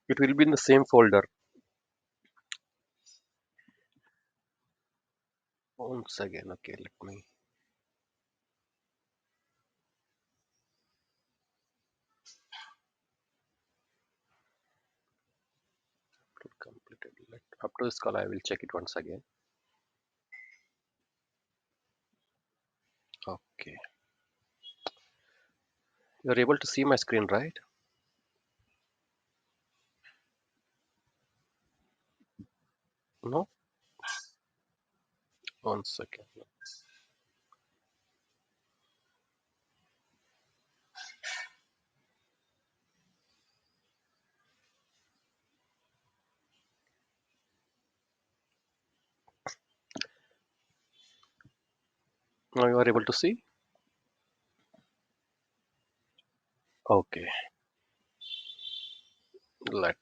It will be in the same folder. Once again, okay, let me complete it. After this call, I will check it once again. Okay, you're able to see my screen, right? No? One second. Now you are able to see? Okay, let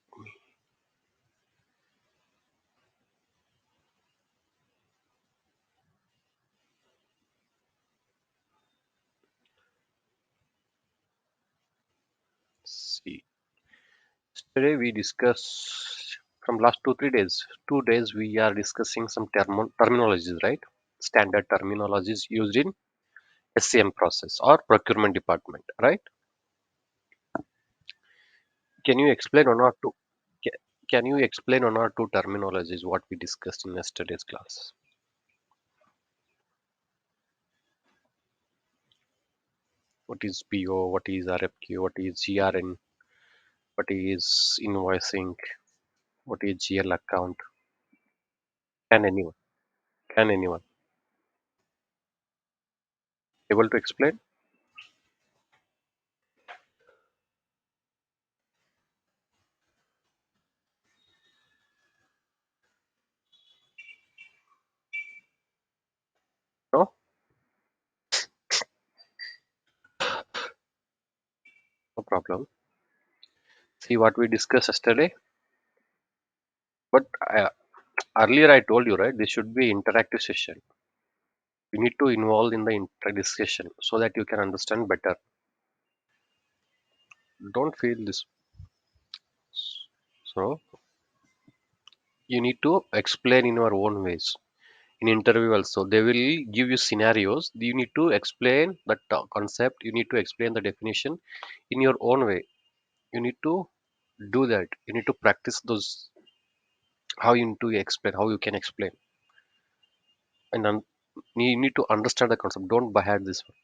see. Today we discuss from last 2 3 days. 2 days we are discussing some terminologies, right? Standard terminologies used in SCM process or procurement department, right? Can you explain one or two? ca- Can you explain one or two terminologies what we discussed in yesterday's class? What is PO? What is RFQ? What is GRN? What is invoicing? What is GL account? Can anyone? Can anyone able to explain? No, no problem. See what we discussed yesterday. But earlier I told you, right? This should be interactive session. You need to involve in the discussion so that you can understand better. Don't feel this. So you need to explain in your own ways. In interview also, they will give you scenarios. You need to explain the concept. You need to explain the definition in your own way. You need to do that. You need to practice those. How you need to explain. How you can explain, and you need to understand the concept. Don't by heart this one,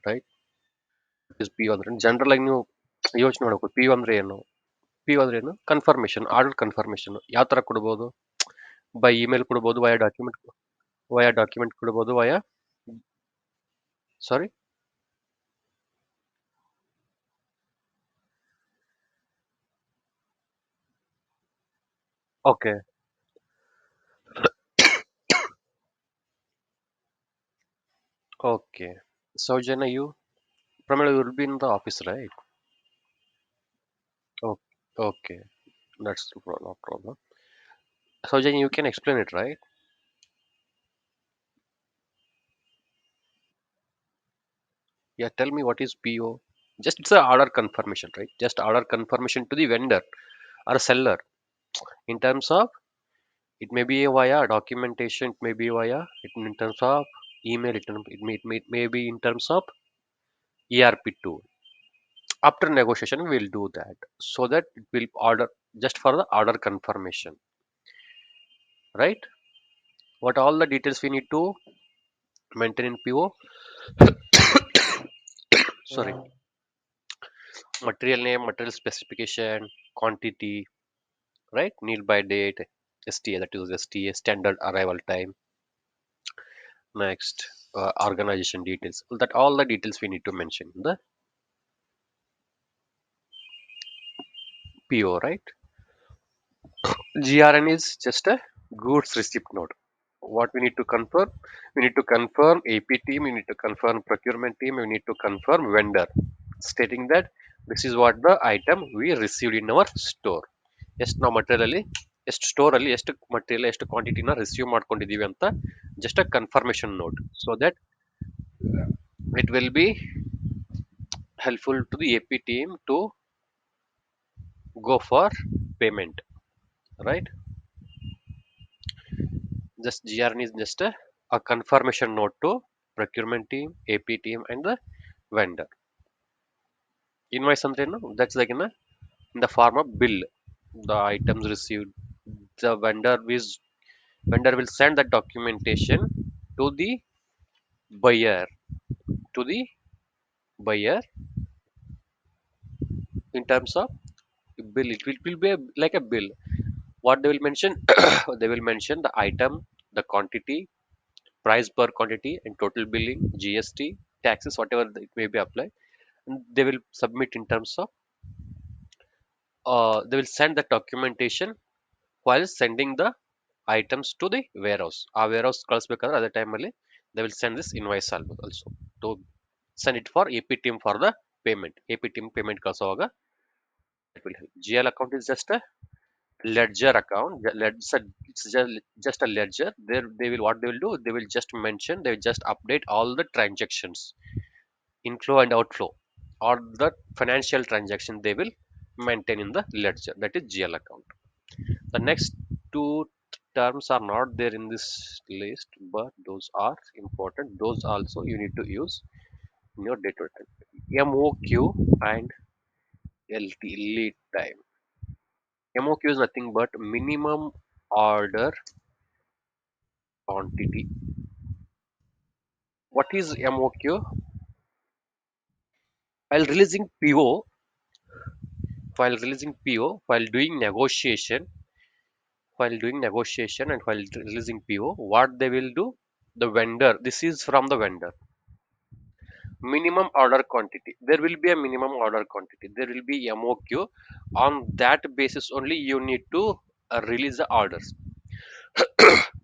right? Is PO ಅಂದ್ರೆ general ಆಗಿ ನೀವು ಯೋಚನೆ ಮಾಡಬೇಕು. PO ಅಂದ್ರೆ ಏನು? PO ಅಂದ್ರೆ ಏನು? Confirmation, order confirmation ಯಾವ ತರ ಕೊಡ್ಬೋದು? ಬೈ ಇಮೇಲ್ ಕೊಡ್ಬೋದು, ವಯಾ ಡಾಕ್ಯುಮೆಂಟ್ ಕೊಡ್ಬೋದು, via sorry. Okay, okay. Saujanya, you Pramila, you will be in the office, right? Oh, okay, that's no problem. Saujanya, you can explain it, right? Yeah, tell me what is PO. Just it's a order confirmation, right? Just order confirmation to the vendor or seller in terms of it may be via documentation, it may be via in terms of email, it may be in terms of ERP tool. After negotiation, we will do that so that it will order just for the order confirmation, right? What all the details we need to maintain in PO? Sorry, material name, material specification, quantity, right? Need by date, STA, that is STA, standard arrival time. Next, organization details. That all the details we need to mention in the PO, right? GRN is just a goods receipt note. What we need to confirm? We need to confirm AP team, we need to confirm procurement team, we need to confirm vendor, stating that this is what the item we received in our store. ಎಷ್ಟು ನಾವು material ಎಷ್ಟು ಸ್ಟೋರಲ್ಲಿ ಎಷ್ಟು material ಎಷ್ಟು ಕ್ವಾಂಟಿಟಿನ receive ಮಾಡ್ಕೊಂಡಿದ್ದೀವಿ ಅಂತ just a confirmation note so that it will be helpful to the AP team to go for payment, right? Just GRN is just a confirmation note to procurement team, AP team, and the vendor. Invoice something, no? That's like in the form of bill. The items received, the vendor will send the documentation to the buyer, to the buyer in terms of bill. It will be like a bill. What they will mention? They will mention the item, the quantity, price per quantity, and total billing, GST, taxes, whatever it may be applied. And they will submit in terms of. They will send the documentation while sending the items to the warehouse. ಆ warehouse ಕಳಿಸ್ಬೇಕಾದ್ರೆ ಅದೇ ಟೈಮಲ್ಲಿ they will send this invoice also to send it for AP team for the payment. AP team payment ಕಳಿಸುವಾಗ it will help. GL account is just a ledger account. It's just a ledger. There they will what they will do. They will just mention. They will just update all the transactions, inflow and outflow, or the financial transaction they will maintain in the ledger. That is GL account. The next two terms are not there in this list, but those are important. Those also you need to use in your day-to-day. MOQ and LT, lead time. MOQ is nothing but minimum order quantity. What is MOQ? While releasing PO, while doing negotiation and while releasing PO, what they will do? The vendor, this is from the vendor. Minimum order quantity. There will be a minimum order quantity. There will be MOQ. On that basis only you need to release the orders.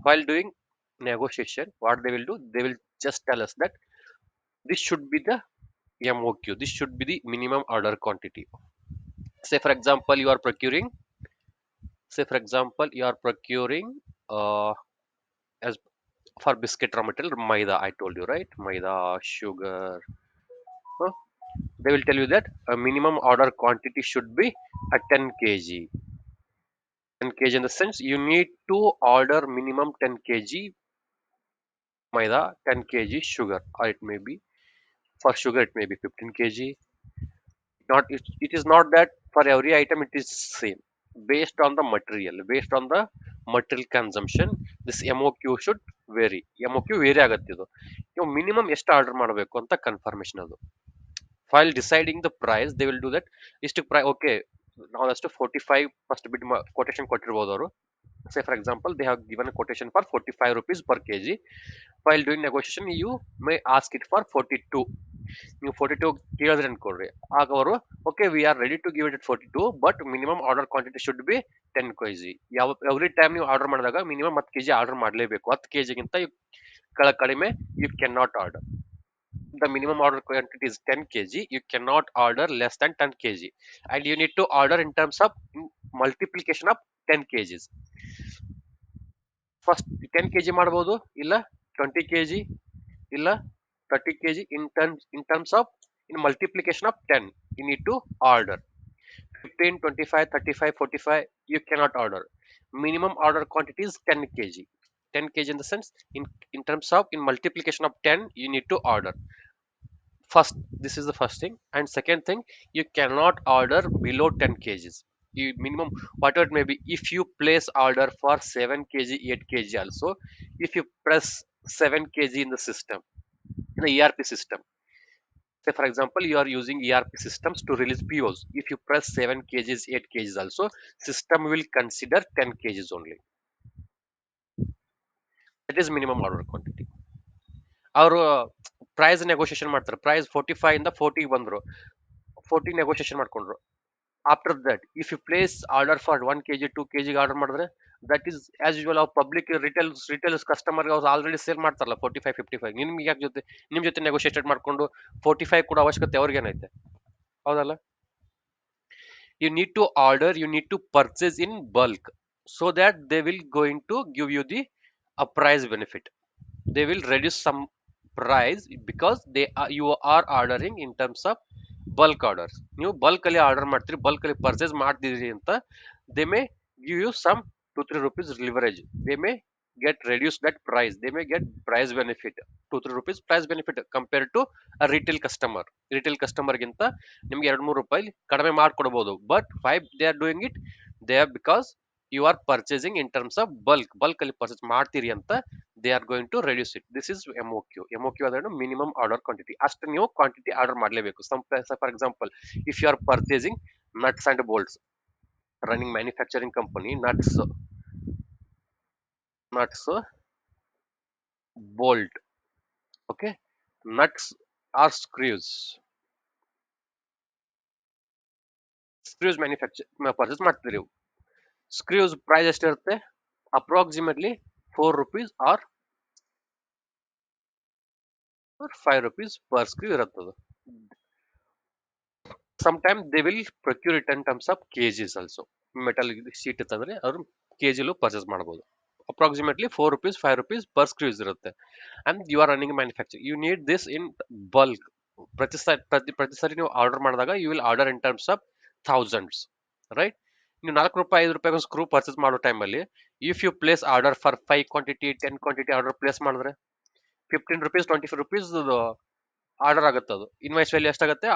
While doing negotiation, what they will do? They will just tell us that this should be the MOQ. This should be the minimum order quantity. Say for example, you are procuring. Say for example, you are procuring as for biscuit raw material maida. I told you right, maida, sugar. Huh? They will tell you that a minimum order quantity should be a 10 kg. 10 kg in the sense you need to order minimum 10 kg maida, 10 kg sugar, or it may be for sugar it may be 15 kg. Not it is not that for every item it is same. Based on the material consumption, this MOQ should vary. MOQ vary ಆಗುತ್ತೆ ಇದು. ನೀವು minimum ಎಷ್ಟು order ಮಾಡಬೇಕು ಅಂತ confirmation ಅದು. While deciding the price, they will do that. ಇಷ್ಟು ಪ್ರೈ okay ನಾವು ಅಷ್ಟು 45 ಫಸ್ಟ್ ಬಿಡ್ ಕೊಟೇಶನ್ ಕೊಟ್ಟಿರ್ಬೋದು ಅವರು. Say for example, they have given a quotation for 45 rupees per kg. While doing negotiation, you may ask it for 42. ನೀವು 42 ಕೇಳಿದ್ರೆ ಅನ್ಕೊಳ್ರಿ, ಆಗ ಅವರು okay we are ready to give it 42 but minimum order quantity should be 10 kg. Every time ನೀವು order ಮಾಡಿದಾಗ minimum 10 kg order ಮಾಡಲೇಬೇಕು. 10 kg ಗಿಂತ ಕಡಿಮೆ you can not order. The minimum order quantity is 10 kg. You cannot order less than 10 kg, and you need to order in terms of multiplication of 10 kgs. First 10 kg ಮಾಡಬಹುದು, ಇಲ್ಲ 20 kg, ಇಲ್ಲ 30 kg. In terms of in multiplication of 10 you need to order. 15, 25, 35, 45 you cannot order. Minimum order quantity is 10 kg. 10 kg in the sense in terms of in multiplication of 10 you need to order. First, this is the first thing, and second thing, you cannot order below 10 kgs. You minimum whatever it may be. If you place order for 7 kg, 8 kg also, if you press 7 kg in the system, in the ERP system, say for example you are using ERP systems to release POs. If you press 7 kgs, 8 kgs also, system will consider 10 kgs only. That is minimum order quantity. ಅವರು price negotiation ಮಾಡ್ತಾರೆ. Price 45 ಇಂದ 40 ಬಂದ್ರು, 40 negotiation ಮಾಡ್ಕೊಂಡ್ರು. After that if you place order for 1 kg 2 kg order ಮಾಡಿದ್ರೆ that is as usual ಅವ್ರ public retails ಕಸ್ಟಮರ್ಗೆ ಅವ್ರು already sale ಮಾಡ್ತಾರಲ್ಲ 45 55. ನಿಮ್ಗೆ ಯಾಕೆ ನಿಮ್ ಜೊತೆ ನೆಗೋಷಿಯೇಟ್ ಮಾಡ್ಕೊಂಡು 45 ಕೂಡ ಅವಶ್ಯಕತೆ ಅವ್ರಿಗೇನೈತೆ, ಹೌದಲ್ಲ? You need to order, you need to purchase in bulk so that they will going to give you the a price benefit. They will reduce some price because you are ordering in terms of bulk orders. ನೀವು bulk ಅಲ್ಲಿ order ಮಾಡ್ತೀರಿ, bulk ಅಲ್ಲಿ purchase ಮಾಡ್ತಿದ್ರಿ ಅಂತ, they may give you some 2-3 rupees leverage. They may get reduce that price. They may get price benefit, 2-3 rupees price benefit compared to a retail customer. Retail customer ಗಿಂತ ನಿಮ್ಗೆ 2-3 ರೂಪಾಯಿ ಕಡಿಮೆ ಮಾಡ್ಕೊಡ್ಬೋದು. But five they are doing it, they are because you are purchasing in terms of bulk ಅಲ್ಲಿ purchase ಮಾಡ್ತೀರಿ ಅಂತ, they are going to reduce it. This is M O Q ಅಂದ್ರೆ minimum order quantity. ಅಷ್ಟು ನೀವು quantity order ಮಾಡಲೇಬೇಕು. For example, if you are purchasing nuts and bolts, running manufacturing company, nuts, bolt, okay, nuts or screws manufacture purchase ಮಾಡ್ತೀರಿ. Screws price ಎಷ್ಟಿರುತ್ತೆ? Approximately 4 rupees or 5 rupees per screw ಇರುತ್ತದೆ. Sometimes they will procure it in terms of kgs also. Metal sheet ಇತ್ತಂದ್ರೆ ಅವರು ಕೆಜಿಲು purchase ಮಾಡಬಹುದು. Approximately 4 rupees 5 rupees per screws ಇರುತ್ತೆ. And you are running manufacture, you need this in bulk. ಪ್ರತಿ ಸರಿ ನೀವು order ಮಾಡಿದಾಗ you will order in terms of thousands, right? ನೀವು 4 ರೂಪಾಯಿ 5 ರೂಪಾಯಿ ಒಂದು ಸ್ಕ್ರೂ ಪರ್ಚೇಸ್ ಮಾಡೋ ಟೈಮಲ್ಲಿ, if you place order for 5 quantity 10 quantity order place ಮಾಡಿದ್ರೆ 15 rupees 25 rupees ಆರ್ಡರ್ ಆಗುತ್ತೆ. ಅದು ಇನ್ವಾಯ್ಸ್ ವ್ಯಾಲ್ಯೂ ಎಷ್ಟಾಗುತ್ತೆ?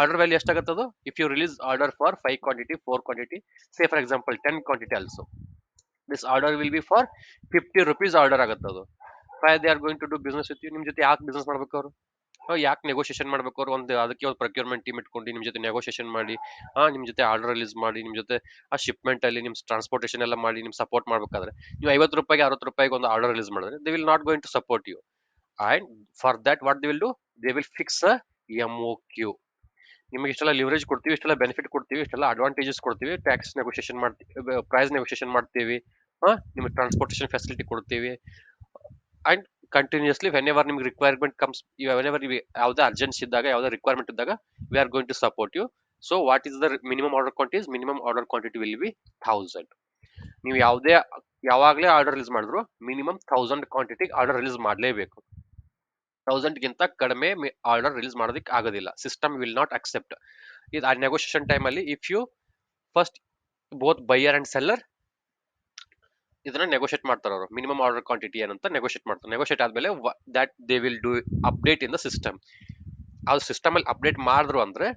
ಆರ್ಡರ್ ವ್ಯಾಲ್ಯೂ ಎಷ್ಟಾಗುತ್ತೆ ಅದು? If you release order for 5 quantity 4 quantity, say for example 10 quantity also, this order will be for 50 rupees order ಆಗುತ್ತೆ ಅದು. Why they are going to do business with you. ನಿಮ್ ಜೊತೆ ಯಾಕೆ business ಮಾಡ್ಬೇಕು ಅವರು? ಯಾಕೆ ನೆಗೋಷಿಯೇಷನ್ ಮಾಡ್ಬೇಕು ಅವರು? ಅದಕ್ಕೆ ಒಂದು ಪ್ರೊಕ್ಯೂರ್ಮೆಂಟ್ ಟೀಮ್ ಇಟ್ಕೊಂಡು ನಿಮ್ ಜೊತೆ ನೆಗೋಷಿಯೇಷನ್ ಮಾಡಿ, ನಿಮ್ ಜೊತೆ ಆರ್ಡರ್ ರಿಲೀಸ್ ಮಾಡಿ, ನಿಮ್ ಜೊತೆ ಆ ಶಿಪ್ಮೆಂಟ್ ಅಲ್ಲಿ ನಿಮ್ ಟ್ರಾನ್ಸ್ಪೋರ್ಟೇಷನ್ ಎಲ್ಲ ಮಾಡಿ ನಿಮ್ ಸಪೋರ್ಟ್ ಮಾಡ್ಬೇಕಾದ್ರೆ, ನೀವು 50 ರೂಪಾಯಿಗೆ 60 ರೂಪಾಯಿಗೆ ಒಂದು ಆರ್ಡರ್ ರಿಲೀಸ್ ಮಾಡಿದ್ರೆ, they will not going to support you. And for that what they will do, they will fix a MOQ. ನಿಮಗೆ ಇಷ್ಟೆಲ್ಲ ಲಿವರೇಜ್ ಕೊಡ್ತೀವಿ, ಇಷ್ಟೆಲ್ಲ ಬೆನಿಫಿಟ್ ಕೊಡ್ತೀವಿ, ಇಷ್ಟೆಲ್ಲ ಅಡ್ವಾಂಟೇಜಸ್ ಕೊಡ್ತೀವಿ, ಟ್ಯಾಕ್ಸ್ ನೆಗೋಷಿಯೇಷನ್ ಮಾಡ್ತೀವಿ, ಪ್ರೈಸ್ ನೆಗೋಷಿಯೇಷನ್ ಮಾಡ್ತೀವಿ, ನಿಮಗೆ ಟ್ರಾನ್ಸ್ಪೋರ್ಟೇಷನ್ ಫೆಸಿಲಿಟಿ ಕೊಡ್ತೀವಿ. ಅಂಡ್ ಕಂಟಿನ್ಯೂಸ್ಲಿ ವೆನ್ ಎವರ್ ನಿಮ್ಗೆ ರಿಕ್ವೈರ್ಮೆಂಟ್ ಕಮ್ಸ್, ವೆನ್ ಎವರ್ ಯಾವುದೇ ಅರ್ಜೆನ್ಸಿ ಇದ್ದಾಗ, ಯಾವುದೇ ರಿಕ್ವೈರ್ಮೆಂಟ್ ಇದ್ದಾಗ, we are going to support you. So what is the minimum order quantity? Minimum order quantity will be 1000. ನೀವು ಯಾವಾಗಲೇ ಆರ್ಡರ್ ರಿಲೀಸ್ ಮಾಡಿದ್ರು minimum 1000 quantity order release ಮಾಡಲೇಬೇಕು. 1000ಗಿಂತ ಕಡಿಮೆ ಆರ್ಡರ್ ರಿಲೀಸ್ ಮಾಡೋದಕ್ಕೆ ಆಗೋದಿಲ್ಲ. ಸಿಸ್ಟಮ್ ವಿಲ್ ನಾಟ್ ಅಕ್ಸೆಪ್ಟ್ ಇದು. ಆ ನೆಗೋಷಿಯೇಷನ್ ಟೈಮ್ ಅಲ್ಲಿ if you first both buyer and seller ಇದನ್ನ ನೆಗೋಷಿಯೇಟ್ ಮಾಡ್ತಾರೆ. ಅವರು ಮಿನಿಮಮ್ ಆರ್ಡರ್ ಕ್ವಾಂಟಿಟಿ ಏನಂತ ನೆಗೋಷಿಯೇಟ್ ಮಾಡ್ತಾರೆ. ನೆಗೋಷಿಯೇಟ್ ಆದ್ಮೇಲೆ that they will do update in the system. ಅದು ಸಿಸ್ಟಮ್ ಅಲ್ಲಿ ಅಪ್ಡೇಟ್ ಮಾಡಿದ್ರು ಅಂದ್ರೆ,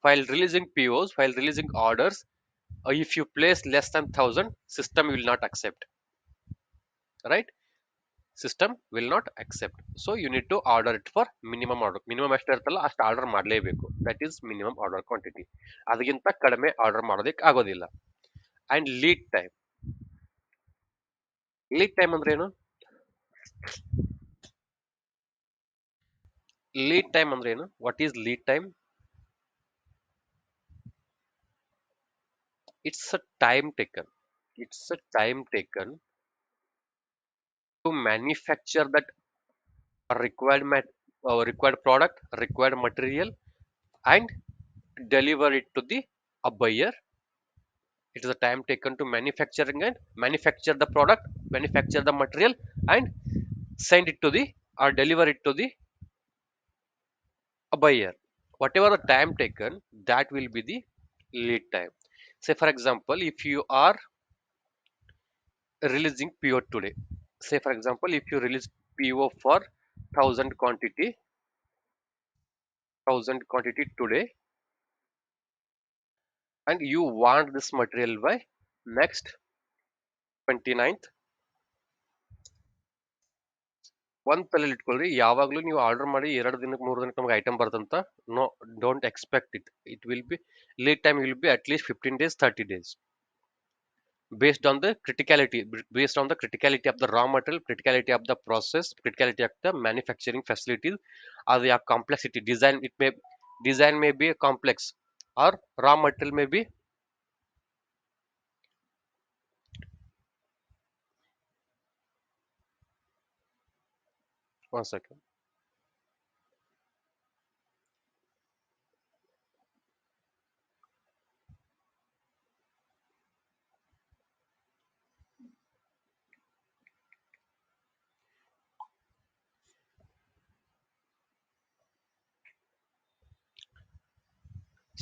while releasing POs, while releasing orders, if you place less than 1000, system will not accept, right? System will not accept. So you need to order it for minimum order. Minimum ಎಷ್ಟು ಇರುತ್ತಲ್ಲ ಅಷ್ಟು order ಮಾಡಲೇಬೇಕು. That is minimum order quantity. ಅದಕ್ಕಿಂತ ಕಡಿಮೆ order ಮಾಡೋದಕ್ಕೆ ಆಗೋದಿಲ್ಲ. And lead time ಅಂದ್ರೆ ಏನು? ಲೀಡ್ ಟೈಮ್ ಅಂದ್ರೆ ಏನು? What is lead time? It's a time taken. It's a time taken to manufacture that required product, required material, and deliver it to the a buyer. It is a time taken to manufacture the product, manufacture the material, and send it to the or deliver it to the a buyer. Whatever the time taken, that will be the lead time. Say for example, if you are releasing PO today, say for example, if you release PO for 1000 quantity today, and you want this material by next 29th, ಒಂದ್ ತಲೆಯಲ್ಲಿ ಇಟ್ಕೊಳ್ರಿ, ಯಾವಾಗ್ಲೂ ನೀವು order ಮಾಡಿ 2 ದಿನಕ್ಕೆ 3 ದಿನಕ್ಕೆ ನಮ್ಗೆ item ಬರ್ತಂತ no, don't expect it. It will be lead time will be at least 15 days 30 days, based on the criticality, of the raw material, criticality of the process, criticality of the manufacturing facilities, or the complexity design. Design may be complex, or raw material may be. One second.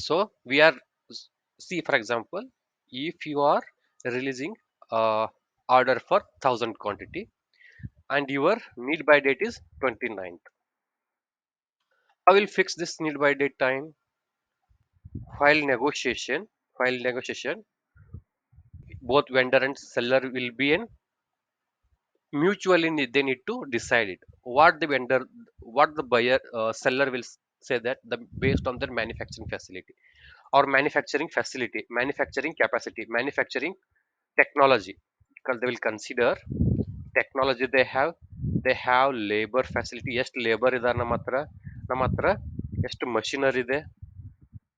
So we are, see for example, if you are releasing order for 1000 quantity and your need by date is 29th. I will fix this need by date time. While negotiation, while negotiation, both vendor and seller will be in mutually they need to decide it. What the vendor, what the buyer, seller will say that the based on their manufacturing facility or manufacturing capacity, manufacturing technology, because they will consider technology they have labor facility, ಎಷ್ಟು labour ಇದಾರೆ ನಮ್ಮ ಹತ್ರ ಎಷ್ಟು machinery ಇದೆ.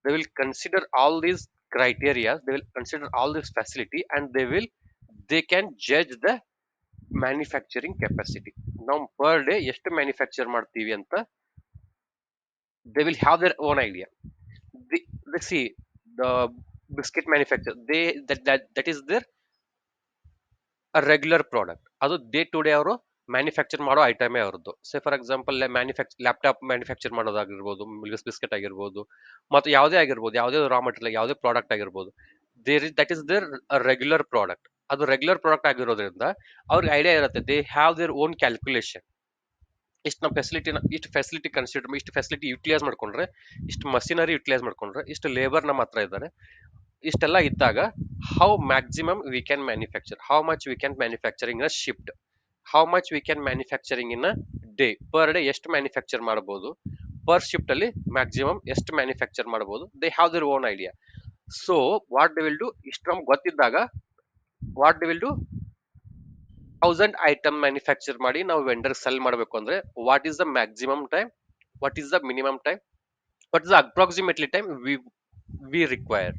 They will consider all these criteria, they will consider all this facility, and they can judge the manufacturing capacity. ನಾವು per day ಎಷ್ಟು manufacture ಮಾಡ್ತೀವಿ ಅಂತ they will have their own idea. See the biscuit manufacture that is their regular product, ಅದು day to day ಅವರು manufacture ಮಾಡೋ ಐಟಮೇ ಅವ್ರದ್ದು. Say for example laptop manufacture ಮಾಡೋದಾಗಿರ್ಬೋದು, ಬಿಸ್ಕೆಟ್ ಆಗಿರ್ಬೋದು, ಮತ್ತು ಯಾವುದೇ ಆಗಿರ್ಬೋದು, ಯಾವುದೇ ರಾ ಮಟೀರಿಯಲ್, ಯಾವುದೇ ಪ್ರಾಡಕ್ಟ್ ಆಗಿರ್ಬೋದು, that is their regular product. ಅದು ರೆಗ್ಯುಲರ್ ಪ್ರಾಡಕ್ಟ್ ಆಗಿರೋದ್ರಿಂದ ಅವ್ರಿಗೆ ಐಡಿಯಾ ಇರುತ್ತೆ, they have their own calculation. ಇಷ್ಟು ನಮ್ಮ ಫೆಸಿಲಿಟಿ ಕನ್ಸಿಡರ್, ಇಷ್ಟು ಫೆಸಿಲಿಟಿ ಯುಟಿಲೈಸ್ ಮಾಡ್ಕೊಂಡ್ರೆ, ಇಷ್ಟು ಮಷಿನರಿ ಯುಟಿಲೈಸ್ ಮಾಡ್ಕೊಂಡ್ರೆ, ಇಷ್ಟು ಲೇಬರ್ ನಮ್ಮ ಹತ್ರ ಇದ್ದಾರೆ, ಇಷ್ಟೆಲ್ಲ ಇದ್ದಾಗ how maximum we can manufacture, how much we can manufacturing a shift, how much we can manufacturing in a day, per day ಎಷ್ಟು ಮ್ಯಾನುಫ್ಯಾಕ್ಚರ್ ಮಾಡಬಹುದು, ಪರ್ ಶಿಫ್ಟ್ ಅಲ್ಲಿ ಮ್ಯಾಕ್ಸಿಮಮ್ ಎಷ್ಟು ಮ್ಯಾನುಫ್ಯಾಕ್ಚರ್ ಮಾಡಬಹುದು, they have their own idea. So what they will do, ಇಷ್ಟು ನಮ್ಗೆ ಗೊತ್ತಿದ್ದಾಗ what they will do, 1000 item manufacture ಮಾಡಿ ನಾವು ವೆಂಡರ್ ಸೆಲ್ ಮಾಡಬೇಕು ಅಂದ್ರೆ what is the maximum time, what is the minimum time, what is the approximately time we require,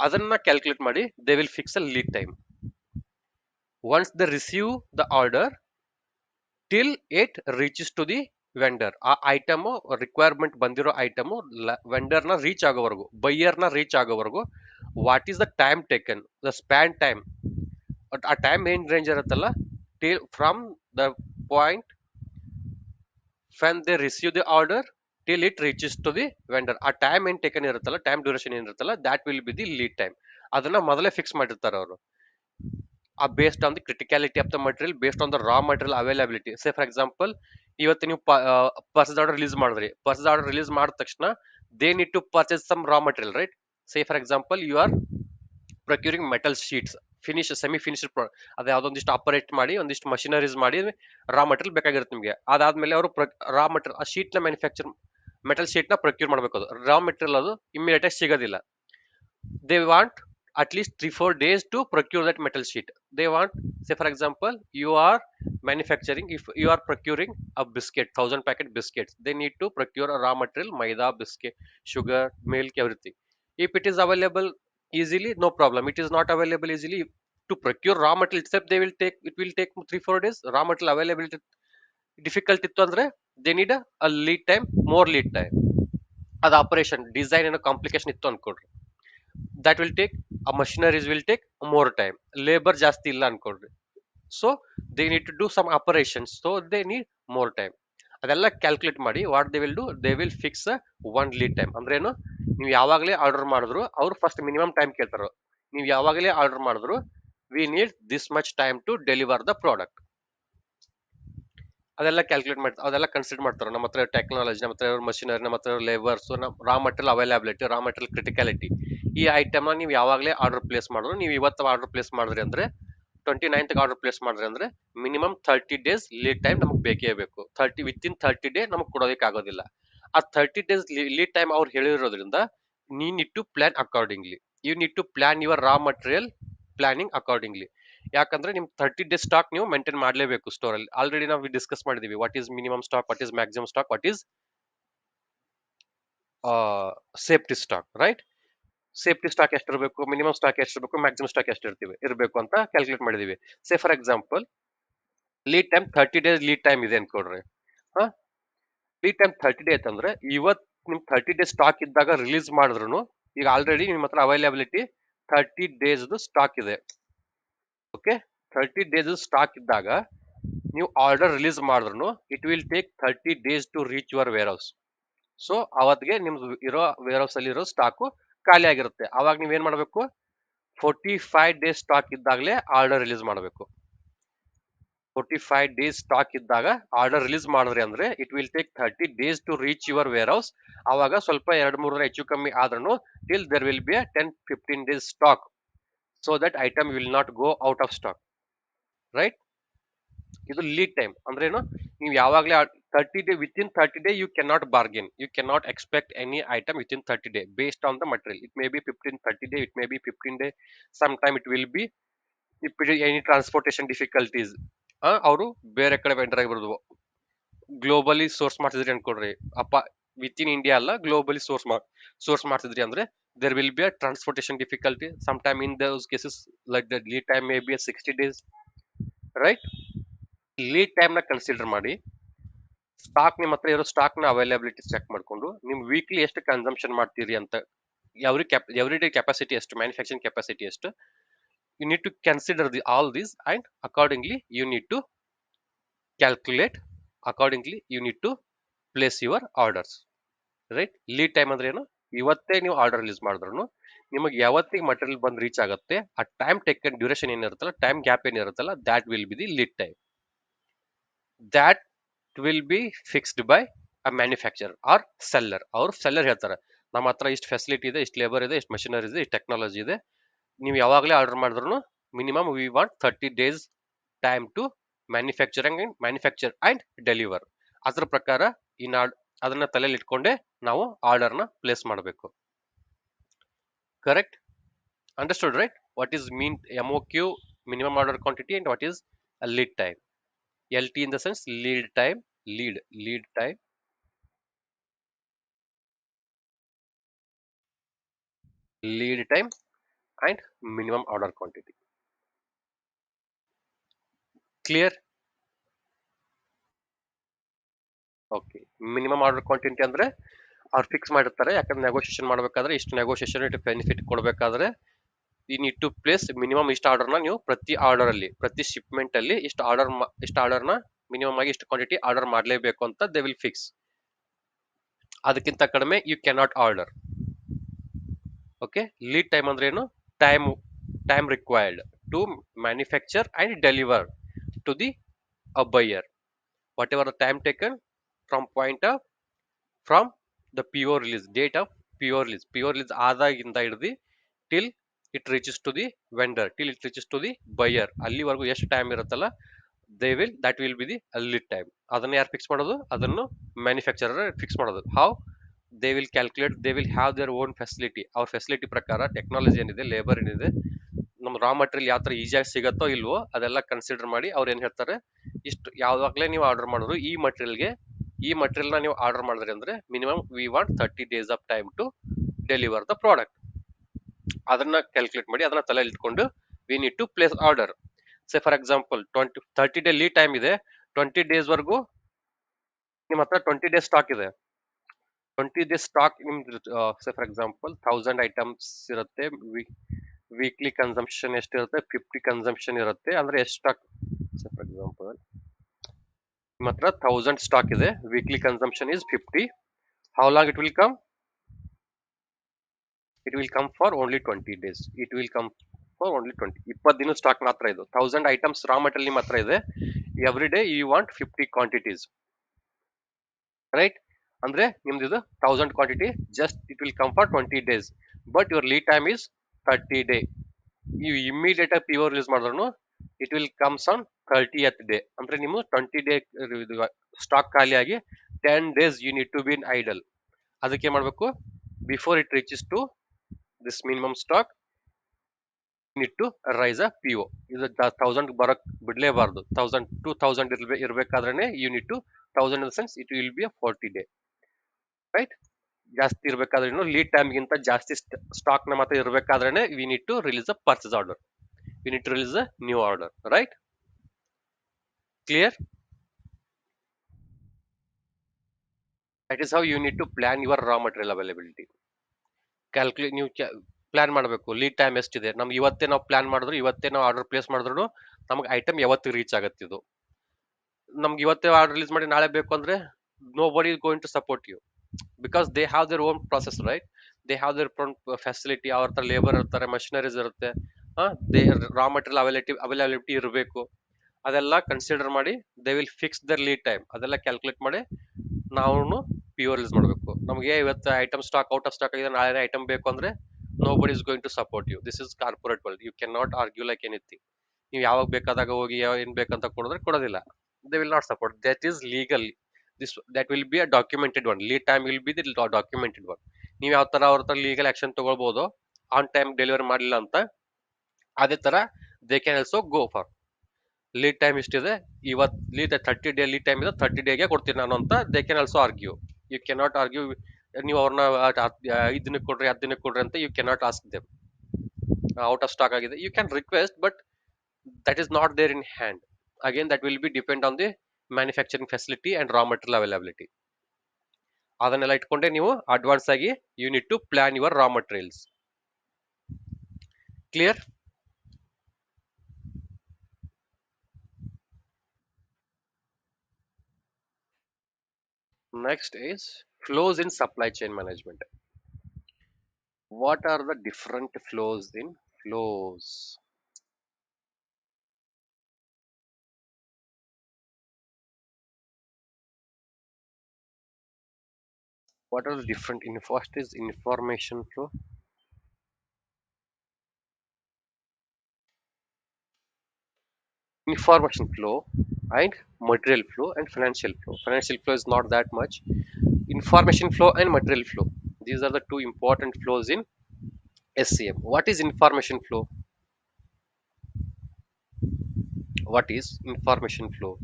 ಅದನ್ನ calculate ಮಾಡಿ they will fix a lead time. Once they receive the order till it reaches to the vendor, ಆ item requirement ಬಂದಿರೋ item vendor ನ reach ಆಗೋವರೆಗೂ, buyer ನ reach ಆಗೋವರೆಗೂ, what is the time taken, the span time, ಆ time ಏನ್ range ಇರುತ್ತಲ್ಲ, from the point when they receive the order till it reaches to the vendor, ಆ time ಏನ್ ಟೇಕನ್ ಇರುತ್ತಲ್ಲ, ಟೈಮ್ ಡ್ಯೂರೇಷನ್ ಏನಿರುತ್ತಲ್ಲ, that will be the lead time. ಅದನ್ನ ಮೊದಲೇ fix ಮಾಡಿರ್ತಾರೆ ಅವರು, based on the criticality of the material, based on the raw material availability. Say for example, ಇವತ್ತು ನೀವು ಪರ್ಚೇಸ್ ಆರ್ಡರ್ ರಿಲೀಸ್ ಮಾಡಿದ್ರಿ, ಪರ್ಚೇಸ್ ಆರ್ಡರ್ ರಿಲೀಸ್ ಮಾಡಿದ ತಕ್ಷಣ they need to purchase some raw material, right? Say for example, you are procuring metal sheets, semi finished ಅದು ಯಾವ್ದೊಂದಿಷ್ಟು operate ಮಾಡಿ, ಒಂದಿಷ್ಟು machineries ಮಾಡಿ ರಾ ಮಟೀರಿಯಲ್ ಬೇಕಾಗಿರುತ್ತೆ ನಿಮಗೆ. ಅದಾದ್ಮೇಲೆ ಅವರು ರಾ ಮಟೀರಿಯಲ್, ಆ ಶೀಟ್ ನ ಮ್ಯಾನುಫ್ಯಾಕ್ಚರ್, ಮೆಟಲ್ ಶೀಟ್ ನ ಪ್ರೊಕ್ಯೂರ್ ಮಾಡಬೇಕು. ಅದು ರಾ ಮಟೀರಿಯಲ್ ಅದು ಇಮಿಡಿಯೇಟ್ ಆಗಿ ಸಿಗೋದಿಲ್ಲ. They want at least 3-4 days to procure that metal sheet. They want, say for example, you are manufacturing, if you are procuring a biscuit, 1000 packet biscuits, they need to procure a raw material, maida, biscuit, sugar, milk, everything. If it is available easily, no problem. It is not available easily, to procure raw material itself, it will take 3-4 days. Raw material availability difficult ittu andre, they need a lead time, more lead time. ಅದು operation design ಏನೋ complication ಇತ್ತು ಅನ್ಕೊಡ್ರಿ, that will take, a machineries will take more time, labor ಜಾಸ್ತಿ ಇಲ್ಲ ಅನ್ಕೊಡ್ರಿ, so they need to do some operations, so they need more time. ಅದೆಲ್ಲ calculate ಮಾಡಿ what they will do, they will fix one lead time. ಅಂದ್ರೆ ಏನು, ನೀವು ಯಾವಾಗಲೇ order ಮಾಡಿದ್ರು ಅವ್ರು ಫಸ್ಟ್ ಮಿನಿಮಮ್ ಟೈಮ್ ಕೇಳ್ತಾರ, ನೀವು ಯಾವಾಗಲೇ ಆರ್ಡರ್ ಮಾಡಿದ್ರು we need this much time to deliver the product. ಅದೆಲ್ಲ ಕ್ಯಾಲ್ಕುಲೇಟ್ ಮಾಡ್ತಾರೆ, ಅದೆಲ್ಲ ಕನ್ಸಿಡರ್ ಮಾಡ್ತಾರೆ. ನಮ್ಮ ಹತ್ರ ಟೆಕ್ನಾಲಜಿ, ನಮ್ಮ ಹತ್ರ ಮಷಿನರಿ, ನಮ್ಮ ಹತ್ರ ಲೇಬರ್ಸ್, ನಮ್ಮ raw material availability, raw material criticality, ಈ ಐಟಮ್ ನೀವು ಯಾವಾಗಲೇ ಆರ್ಡರ್ ಪ್ಲೇಸ್ ಮಾಡಿದ್ರು, ನೀವು ಇವತ್ತು ಆರ್ಡರ್ ಪ್ಲೇಸ್ ಮಾಡಿದ್ರಿ ಅಂದ್ರೆ 29th ಆರ್ಡರ್ ಪ್ಲೇಸ್ ಮಾಡಿದ್ರಿ ಅಂದ್ರೆ ಮಿನಿಮಮ್ 30 days ಲೀಡ್ ಟೈಮ್ ನಮಗೆ ಬೇಕೇ ಬೇಕು. ವಿತಿನ್ 30 ಡೇ ನಮಗೆ ಕೊಡೋದಕ್ಕೆ ಆಗೋದಿಲ್ಲ. ಆ 30 days ಲೀಡ್ ಟೈಮ್ ಅವ್ರು ಹೇಳಿರೋದ್ರಿಂದ ನೀ need to plan accordingly, you need to plan your raw material planning accordingly. ಯಾಕಂದ್ರೆ ನಿಮ್ 30 ಡೇಸ್ ಸ್ಟಾಕ್ ನೀವು ಮೇಂಟೈನ್ ಮಾಡಲೇಬೇಕು ಸ್ಟೋರ್ ಅಲ್ಲಿ. ಆಲ್ರೆಡಿ ನಾವು ಡಿಸ್ಕಸ್ ಮಾಡಿದೀವಿ, what is minimum stock, what is maximum stock, what is safety stock, right? Safety stock ಎಷ್ಟಿರಬೇಕು, minimum stock ಎಷ್ಟಿರಬೇಕು, maximum stock ಇರಬೇಕು ಅಂತ ಕ್ಯಾಲ್ಕುಲೇಟ್ ಮಾಡಿದೀವಿ. Say for example, lead time 30 days lead time ಇದೆ ಅನ್ಕೊಡ್ರಿ. ಹಾ, ಲೀಡ್ ಟೈಮ್ 30 ಡೇ ಅಂತಂದ್ರೆ ಇವತ್ ನಿಮ್ 30 ಡೇಸ್ ಸ್ಟಾಕ್ ಇದ್ದಾಗ ರಿಲೀಸ್ ಮಾಡಿದ್ರು, ಈಗ ಆಲ್ರೆಡಿ ನಿಮ್ಮ ಹತ್ರ ಅವೈಲಬಿಲಿಟಿ 30 ಡೇಸ್ ಸ್ಟಾಕ್ ಇದೆ. ಓಕೆ, 30 ಡೇಸ್ ಸ್ಟಾಕ್ ಇದ್ದಾಗ ನೀವು ಆರ್ಡರ್ ರಿಲೀಸ್ ಮಾಡಿದ್ರು, it will take 30 days to reach your warehouse. So ಅವತ್ತಿಗೆ ನಿಮ್ದು ಇರೋ ವೇರ್ ಹೌಸ್ ಅಲ್ಲಿ ಇರೋ ಸ್ಟಾಕು ಖಾಲಿ ಆಗಿರುತ್ತೆ. ಅವಾಗ ನೀವೇನ್ ಮಾಡಬೇಕು, 45 ಡೇಸ್ ಸ್ಟಾಕ್ ಇದ್ದಾಗಲೇ ಆರ್ಡರ್ ರಿಲೀಸ್ ಮಾಡಬೇಕು. 45 ಡೇಸ್ ಸ್ಟಾಕ್ ಇದ್ದಾಗ ಆರ್ಡರ್ ರಿಲೀಸ್ ಮಾಡಿದ್ರಿ ಅಂದ್ರೆ it will take 30 days to reach your warehouse. ಅವಾಗ ಸ್ವಲ್ಪ 2-3 ಹೆಚ್ಚು ಕಮ್ಮಿ ಆದ್ರೂ till there will be 10-15 days stock, so that item will not go out of stock, right. ಇದು ಲೀಡ್ ಟೈಮ್ ಅಂದ್ರೆ ಏನು, ನೀವು ಯಾವಾಗಲೇ 30 day, within 30 day you can not bargain, you can not expect any item within 30 day based on the material. It may be 15-30 day, it may be 15 day, some time it will be any transportation difficulties, ಅವರು ಬೇರೆ ಕಡೆ vendor ಆಗಿರ್ಬೋದು, globally source ಮಾಡ್ತಿದ್ರಿ ಅನ್ಕೊಡ್ರಿ ಅಪ್ಪ, within India ಅಲ್ಲ globally source ಮಾಡ್ತಿದ್ರಿ ಅಂದ್ರೆ there will be a transportation difficulty some time in those cases, like the lead time may be 60 days, right. Lead time ನ ಕನ್ಸಿಡರ್ ಮಾಡಿ ಸ್ಟಾಕ್ ನಿಮ್ಮ ಹತ್ರ ಇರೋ ಸ್ಟಾಕ್ ನ ಅವೈಲಬಿಲಿಟಿ ಚೆಕ್ ಮಾಡ್ಕೊಂಡು ನಿಮ್ ವೀಕ್ಲಿ ಎಷ್ಟು ಕನ್ಸಂಪ್ಷನ್ ಮಾಡ್ತೀರಿ ಅಂತ, ಎವ್ರಿ ಡೇ ಕೆಪಾಸಿಟಿ ಎಷ್ಟು, ಮ್ಯಾನುಫ್ಯಾಕ್ಚರಿಂಗ್ ಕೆಪಾಸಿಟಿ ಎಷ್ಟು, you need to consider all these, and accordingly you need to calculate, accordingly you need to place your orders, right. Lead time ಅಂದ್ರೆ ಏನು, ಇವತ್ತೇ ನೀವು ಆರ್ಡರ್ ರಿಲೀಸ್ ಮಾಡಿದ್ರು ನಿಮಗೆ ಯಾವತ್ತಿಗೆ ಮಟೀರಿಯಲ್ ಬಂದು ರೀಚ್ ಆಗುತ್ತೆ ಆ ಟೈಮ್ ಟೇಕನ್ ಡ್ಯೂರೇಷನ್ ಏನಿರುತ್ತಲ್ಲ, ಟೈಮ್ ಗ್ಯಾಪ್ ಏನಿರುತ್ತಲ್ಲ, that will be the lead time. that will be fixed by a manufacturer or seller. ಅವ್ರು ಸೆಲ್ಲರ್ ಹೇಳ್ತಾರೆ ನಮ್ಮ ಹತ್ರ ಇಷ್ಟು ಫೆಸಿಲಿಟಿ ಇದೆ, ಇಷ್ಟು ಲೇಬರ್ ಇದೆ, ಇಷ್ಟು ಮಷಿನರಿ ಇದೆ, ಇಷ್ಟು ಟೆಕ್ನಾಲಜಿ ಇದೆ, ನೀವು ಯಾವಾಗಲೇ ಆರ್ಡರ್ ಮಾಡಿದ್ರು minimum we want 30 days time to manufacture and deliver. ಅದ್ರ ಪ್ರಕಾರ ಅದನ್ನ ತಲೆಯಲ್ಲಿ ಇಟ್ಕೊಂಡೆ ನಾವು ಆರ್ಡರ್ನ ಪ್ಲೇಸ್ ಮಾಡಬೇಕು. Correct, understood, right. What is mean MOQ, minimum order quantity, and what is lead time. LT in the sense lead time, lead time, lead time, and minimum order quantity. Clear? Okay. Minimum order quantity ಅಂದ್ರೆ ಅವ್ರು fix ಮಾಡಿರ್ತಾರೆ, ಯಾಕಂದ್ರೆ negotiation ಮಾಡಬೇಕಾದ್ರೆ ಇಷ್ಟು negotiation ಇಟ್ಟು benefit ಕೊಡಬೇಕಾದ್ರೆ ಈ need to place minimum ಇಷ್ಟು ಆರ್ಡರ್ನ ನೀವು ಪ್ರತಿ ಆರ್ಡರ್ ಅಲ್ಲಿ, ಪ್ರತಿ ಶಿಪ್ಮೆಂಟ್ ಅಲ್ಲಿ ಇಷ್ಟು ಆರ್ಡರ್ನ ಮಿನಿಮಮ್ ಆಗಿ ಇಷ್ಟು ಕ್ವಾಂಟಿಟಿ ಆರ್ಡರ್ ಮಾಡಲೇಬೇಕು ಅಂತ ದೇ ವಿಲ್ ಫಿಕ್ಸ್. ಅದಕ್ಕಿಂತ ಕಡಿಮೆ you cannot order. Okay. Lead time ಅಂದ್ರೆ ಏನು, time required to manufacture and deliver to the buyer, whatever the time taken from from the PO release, date of PO release ಆದಾಗಿಂದ ಹಿಡಿದು till it reaches to the vendor, till it reaches to the buyer, ಅಲ್ಲಿವರೆಗೂ ಎಷ್ಟು time ಇರುತ್ತಲ್ಲ that will be the lead time. ಅದನ್ನ ಯಾರು fix ಮಾಡೋದು, ಅದನ್ನು manufacturer fix ಮಾಡೋದು. How they will calculate, they will have their own facility, ಅವ್ರ facility ಪ್ರಕಾರ ಟೆಕ್ನಾಲಜಿ ಏನಿದೆ, ಲೇಬರ್ ಏನಿದೆ, ನಮ್ಮ ರಾ ಮಟೀರಿಯಲ್ ಯಾವ ತರ ಈಸಿಯಾಗಿ ಸಿಗತ್ತೋ ಇಲ್ವೋ ಅದೆಲ್ಲ ಕನ್ಸಿಡರ್ ಮಾಡಿ ಅವ್ರು ಏನ್ ಹೇಳ್ತಾರೆ, ಇಷ್ಟು ಯಾವಾಗಲೇ ನೀವು ಆರ್ಡರ್ ಮಾಡಿದ್ರು ಈ ಮಟೀರಿಯಲ್ನ ನೀವು ಆರ್ಡರ್ ಮಾಡಿದ್ರಿ ಅಂದ್ರೆ minimum we want 30 days of time to deliver the product. ಅದನ್ನ ಕ್ಯಾಲ್ಕುಲೇಟ್ ಮಾಡಿ ಅದನ್ನ ತಲೆಯಲ್ಲಿ ಇಟ್ಕೊಂಡು we need to place order. Say for example 30 day lead time ಇದೆ, 20 ಡೇಸ್ ವರೆಗೂ ನಿಮ್ಮ ಹತ್ರ 20 ಡೇಸ್ ಸ್ಟಾಕ್ ಇದೆ. 20 ಡೇಸ್ ಸ್ಟಾಕ್ ನಿಮ್ದು ಸೇ ಫಾರ್ ಎಕ್ಸಾಂಪಲ್ 1000 ಐಟಮ್ಸ್ ಇರುತ್ತೆ, ವೀಕ್ಲಿ ಕನ್ಸಂಪ್ಷನ್ ಎಷ್ಟಿರುತ್ತೆ, 50 ಕನ್ಸಂಪ್ಷನ್ ಇರುತ್ತೆ ಅಂದ್ರೆ ಎಷ್ಟು ಸ್ಟಾಕ್, ಫಾರ್ ಎಕ್ಸಾಂಪಲ್ ನಿಮ್ಮ ಹತ್ರ 1000 ಸ್ಟಾಕ್ ಇದೆ, weekly consumption is 50. How long it will come, it will come for only 20 days. It will come for only 20 ದಿನ ಸ್ಟಾಕ್ ಮಾತ್ರ ಇದು. 1000 ಐಟಮ್ಸ್ ರಾ ಮಟೀರಿಯಲ್ ನಿಮ್ಮ ಹತ್ರ ಇದೆ, every day you want 50 quantities, right. ಅಂದ್ರೆ ನಿಮ್ದು ಇದು 1000 quantity, just it will come for 20 days, but your lead time is 30 day. ನೀವು ಇಮಿಡಿಯೇಟ್ ಆಗಿ PO ರಿಲೀಸ್ ಮಾಡಿದ್ರು it will comes on 30th day. ಅಂದ್ರೆ ನೀವು 20 ಡೇ ಸ್ಟಾಕ್ ಖಾಲಿಯಾಗಿ 10 days you need to be in idle. ಅದಕ್ಕೆ ಮಾಡ್ಬೇಕು, before it reaches to this minimum stock need to raise a PO. ಇದು 1000 ಬರಕ್ ಬಿಡ್ಲೇಬಾರ್ದು, 2000 ಇರ್ಬೇಕಾದ್ರೆ you need to 1000 in the sense it will be a 40 day, right. ಜಾಸ್ತಿ ಇರ್ಬೇಕಾದ್ರೆ lead time ಗಿಂತ ಜಾಸ್ತಿ ಸ್ಟಾಕ್ ನ ಮಾತ್ರ ಇರ್ಬೇಕಾದ್ರೆ we need to release a purchase order, we need to release a new order, right? Clear? That is how you need to plan your raw material availability. Calculate, ನೀವು plan ಮಾಡಬೇಕು lead time ಎಷ್ಟಿದೆ. ನಮ್ಗೆ ಇವತ್ತೇ ನಾವು plan ಮಾಡಿದ್ರು, ಇವತ್ತೇ ನಾವು order place ಮಾಡಿದ್ರು ನಮ್ಗೆ ಐಟಮ್ ಯಾವತ್ತು ರೀಚ್ ಆಗುತ್ತೆ. ಇದು ನಮ್ಗೆ ಇವತ್ತೇ ಆರ್ಡರ್ ರಿಲೀಸ್ ಮಾಡಿ ನಾಳೆ ಬೇಕು ಅಂದ್ರೆ nobody is going to support you. because they have their own process, right? They have their own facility, ಅವ್ರ ಹತ್ರ ಲೇಬರ್ ಇರ್ತಾರೆ, ಮಷಿನರೀಸ್ ಇರುತ್ತೆ. ದೇ ರಾ ಮಟೀರಿಯಲ್ ಅವೈಲಬಿಲಿಟಿ ಇರಬೇಕು. ಅದೆಲ್ಲ ಕನ್ಸಿಡರ್ ಮಾಡಿ they will fix their lead time, ಅದೆಲ್ಲ calculate ಮಾಡಿ ನಾವು ಪಿ ಓ ರಿಲೀಸ್ ಮಾಡಬೇಕು. ನಮಗೆ ಇವತ್ತು item stock out of stock ಆಗಿದೆ, ನಾಳೆ ಐಟಮ್ ಬೇಕು ಅಂದ್ರೆ nobody is going to support you. This is corporate world, you can not argue like anything. ನೀವು ಯಾವಾಗ ಬೇಕಾದಾಗ ಹೋಗಿ ಯಾವ ಏನ್ ಬೇಕಂತ ಕೊಡಿದ್ರೆ ಕೊಡೋದಿಲ್ಲ. They will not support, that is legal. This that will be a documented one, lead time will be the documented one. ನೀವು ಯಾವ ತರ ಅವ್ರ ಹತ್ರ ಲೀಗಲ್ ಆಕ್ಷನ್ ತಗೊಳ್ಬಹುದು ಆನ್ ಟೈಮ್ ಡೆಲಿವರಿ ಮಾಡಲಿಲ್ಲ ಅಂತ, ಅದೇ ತರ they can also go for lead time ಇಷ್ಟಿದೆ, ಇವತ್ತು ಲೀಡ್ 30 ಡೇ ಲೀಡ್ ಟೈಮ್ ಇದೆ, 30 ಡೇಗೆ ಕೊಡ್ತೀನಿ ನಾನು ಅಂತ they can also argue. You can not argue. ನೀವು ಅವ್ರನ್ನ 5 ದಿನಕ್ಕೆ ಕೊಡ್ರಿ 10 ದಿನಕ್ಕೆ ಕೊಡ್ರಿ ಅಂತ you can not ask them. Out of stock ಆಗಿದೆ, you can request, but that is not there in hand. Again, that will be depend on the manufacturing facility and raw material availability. ಅದನ್ನೆಲ್ಲ ಇಟ್ಕೊಂಡೆ ನೀವು advance ಆಗಿ you need to plan your raw materials. Clear? Next is flows in supply chain management. What are the different flows in flows? What are the different in first is information flow, information flow, and material flow and financial flow. Financial flow is not that much. Information flow and material flow, these are the two important flows in SCM. What is information flow? What is information flow?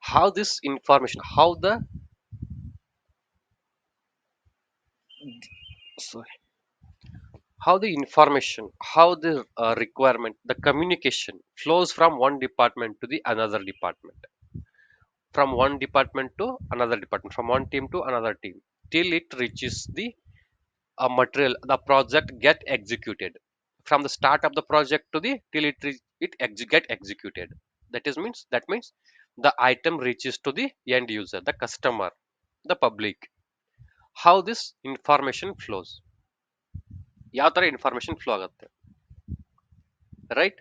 How this information, how the, sorry, how the information, how the requirement, the communication flows from one department to the another department, from one department to another department, from one team to another team, till it reaches the material, the project get executed. From the start of the project to the till get executed. That means the item reaches to the end user, the customer, the public. How this information flows, ಯಾವ ತರ information flow ಆಗುತ್ತೆ, right?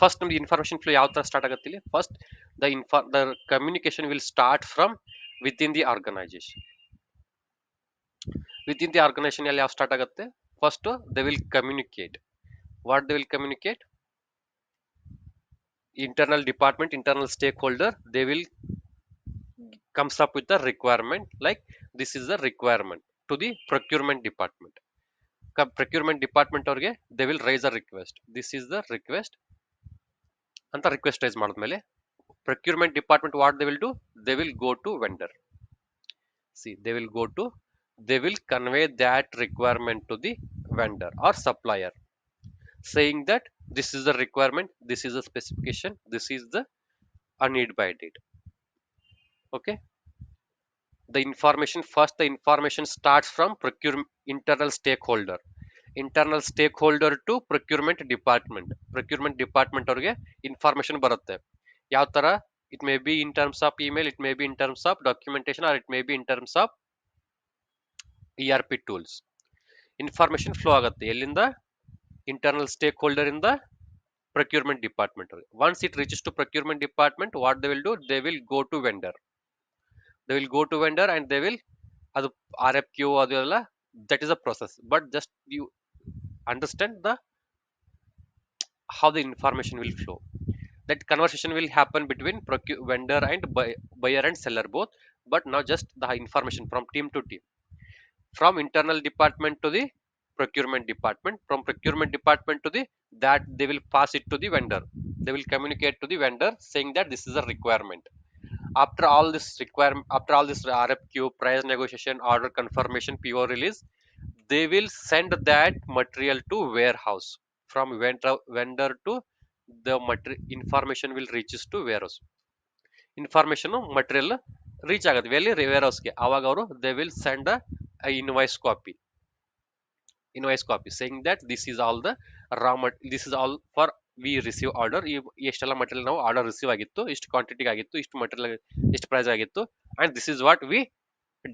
First ನಮ್ದು information flow ಯಾವ ತರ start ಆಗುತ್ತೆ ಇಲ್ಲಿ? First the communication will start from within the organisation. Within the organisation ಅಲ್ಲಿ ಯಾವ ಸ್ಟಾರ್ಟ್ ಆಗುತ್ತೆ? First they will communicate. What they will communicate? internal department, internal stakeholder, they will comes up with the requirement, like this is the requirement to the procurement department. Procurement department ಅವ್ರಿಗೆ they will raise a request, this is the request ಅಂತ request rice ಮಾಡಿದ್ಮೇಲೆ procurement department what they will do, they will go to vendor. See, they will convey that requirement to the vendor or supplier, saying that this is the requirement, this is the specification, this is the a need by date. Okay, the information, first the information starts from procurement internal stakeholder to procurement department ಅವ್ರಿಗೆ information ಬರುತ್ತೆ. ಯಾವ ತರ? it may be in terms of email, it may be in terms of documentation, or it may be in terms of ERP tools. Information flow ಆಗುತ್ತೆ ಎಲ್ಲಿಂದ? Internal stake holder ಇಂದ procurement department. Once it reaches to procurement department, what they will do, they will go to vendor. They will go to vendor and they will ಅದು R F Q ಅದೆಲ್ಲ, that is a process. But just you understand the how the information will flow. That conversation will happen between vendor and buyer and seller both, but now just the information from team to team, from internal department to the procurement department, from procurement department to the that they will pass it to the vendor. They will communicate to the vendor saying that this is a requirement. After all this requirement, after all this RFQ, price negotiation, order confirmation, PO release, they will send that material to warehouse. From vendor to the material information will reaches to warehouse. Information material reach ಆಗುತ್ತೆ ಎಲ್ಲಿ? ವೇರ್ಹೌಸ್ಗೆ. ಅವಾಗ ಅವರು they will send a invoice copy saying that this is all the this is all for we receive order, ಎಷ್ಟೆಲ್ಲ material ನಾವು order receive ಆಗಿತ್ತು, ಇಷ್ಟು quantity ಆಗಿತ್ತು, ಇಷ್ಟು ಮಟೀರಿಯಲ್, ಇಷ್ಟು ಪ್ರೈಸ್ ಆಗಿತ್ತು, and this is what we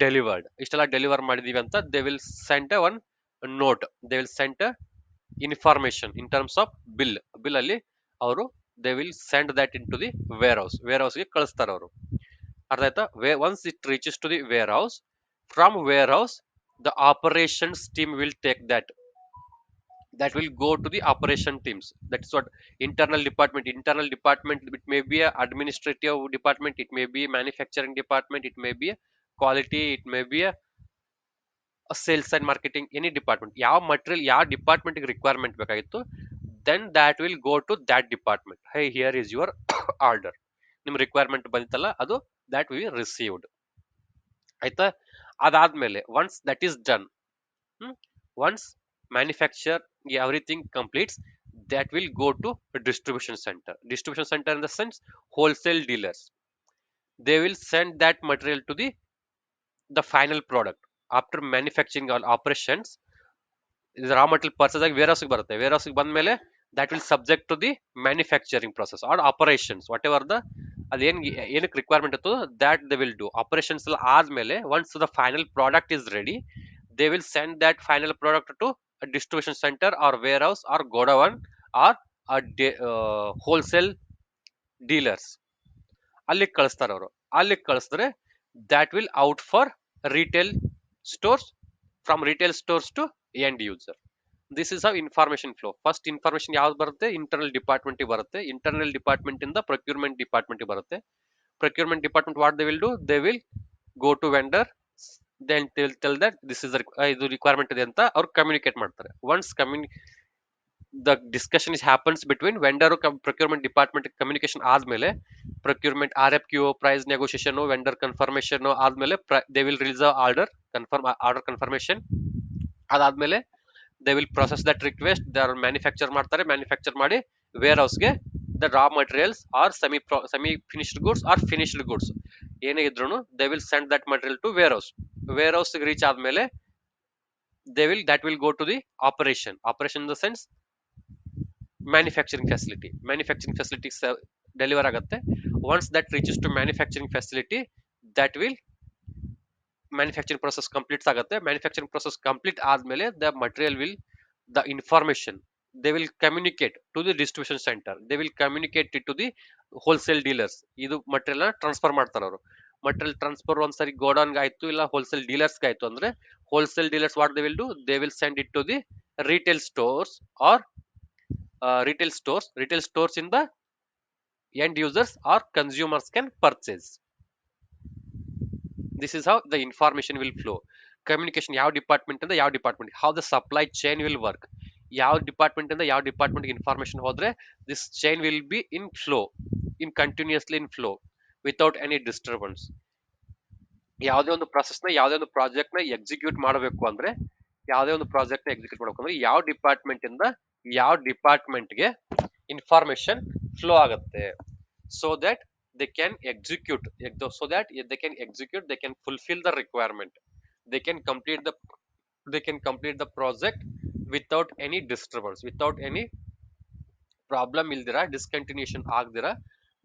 delivered, ಇಷ್ಟೆಲ್ಲ deliver ಮಾಡಿದೀವಿ ಅಂತ they will send one note, they will send information in terms of bill ಅಲ್ಲಿ ಅವರು they will send that into the ವೇರ್ ಹೌಸ್ಗೆ ಕಳಿಸ್ತಾರೆ ಅವರು. ಅರ್ಥ ಆಯ್ತಾ? Once it reaches to the from warehouse the operations team will take that will go to the operation teams. That's what internal department, it may be a administrative department, it may be manufacturing department, it may be a quality, it may be a sales and marketing, any department, ಯಾವ material ಯಾವ department requirement ಬೇಕಾಗಿತ್ತು, then that will go to that department. Hi, here is your order, ನಿಮ್ requirement ಬಂತಲ್ಲ ಅದು, that we received. ಆಯ್ತಾ? ಅದಾದ್ಮೇಲೆ once that is done, once manufacture everything completes, that will go to a distribution center in the sense wholesale dealers. They will send that material to the final product after manufacturing or operations. The raw material purchase ಆಗಿ warehouse ಗೆ ಬರುತ್ತೆ, warehouse ಗೆ ಬಂದ್ಮೇಲೆ that will subject to the manufacturing process or operations, whatever the ಅದೇನ್ ಏನಕ್ಕೆ requirement ಇತ್ತು that they will do operations ಎಲ್ಲ ಆದ್ಮೇಲೆ once the final product is ready, they will send that final product to a distribution center or warehouse or godown or wholesale dealers. ಅಲ್ಲಿ ಕಳಿಸ್ತಾರೆ ಅವರು. ಅಲ್ಲಿ ಕಳಿಸಿದ್ರೆ that will out for retail stores, from retail stores to end user. This is how information flow. First information ಯಾವ್ದು ಬರುತ್ತೆ, internal department ಬರುತ್ತೆ, internal department ಇಂದ procurement department ಬರುತ್ತೆ. Procurement department what they will do, they will go to vendor, then tell that this is ಇದು requirement ಇದೆ ಅಂತ ಅವ್ರು communicate ಮಾಡ್ತಾರೆ. Once the discussion is happens between vendor procurement department communication ಆದ್ಮೇಲೆ, procurement RFQ price negotiation vendor confirmation ಆದ್ಮೇಲೆ they will release order confirmation. ಅದಾದ್ಮೇಲೆ they will process that request, manufacture ಮಾಡಿ ವೇರ್ ಹೌಸ್ಗೆ the Ra materials or semi finished goods or finished goods ಏನೇ ಇದ್ರು they will send that material to warehouse reach ಆದ್ಮೇಲೆ that will go to the operation in the sense manufacturing facility deliver ಆಗುತ್ತೆ. Once that reaches to manufacturing facility, that will manufacturing process complete ಆಗುತ್ತೆ. Manufacturing process complete ಆದ್ಮೇಲೆ the information they will communicate to the distribution centre, they will communicate to the wholesale dealers. ಇದು material transfer ಮಾಡ್ತಾರೆ ಅವರು. Material transfer ಒಂದ್ಸರಿ ಗೋಡೌನ್ಗೆ ಆಯ್ತು ಇಲ್ಲ wholesale ಡೀಲರ್ಸ್ಗೆ ಆಯ್ತು ಅಂದ್ರೆ, wholesale dealers what they will do, they will send it to the retail stores or retail stores in the end users or consumers can purchase. This is how the information will flow. Communication ಯಾವ department ಇಂದ ಯಾವ department, how the supply chain will work. ಯಾವ department ಇಂದ ಯಾವ department information ಹೋದ್ರೆ this chain will be continuously in flow without any disturbance. ಯಾವುದೇ ಒಂದು process ನ, ಯಾವುದೇ ಒಂದು ಪ್ರಾಜೆಕ್ಟ್ ನ ಎಕ್ಸಿಕ್ಯೂಟ್ ಮಾಡಬೇಕು ಅಂದ್ರೆ, ಯಾವ ಡಿಪಾರ್ಟ್ಮೆಂಟ್ ಇಂದ ಯಾವ ಡಿಪಾರ್ಟ್ಮೆಂಟ್ಗೆ ಇನ್ಫಾರ್ಮೇಶನ್ ಫ್ಲೋ ಆಗುತ್ತೆ, so that they can execute, they can fulfill the requirement, they can complete the project without any disturbance, without any problem ಇಲ್ದಿರ, ಡಿಸ್ಕಂಟಿನ್ಯೂಷನ್ ಆಗ್ದಿರ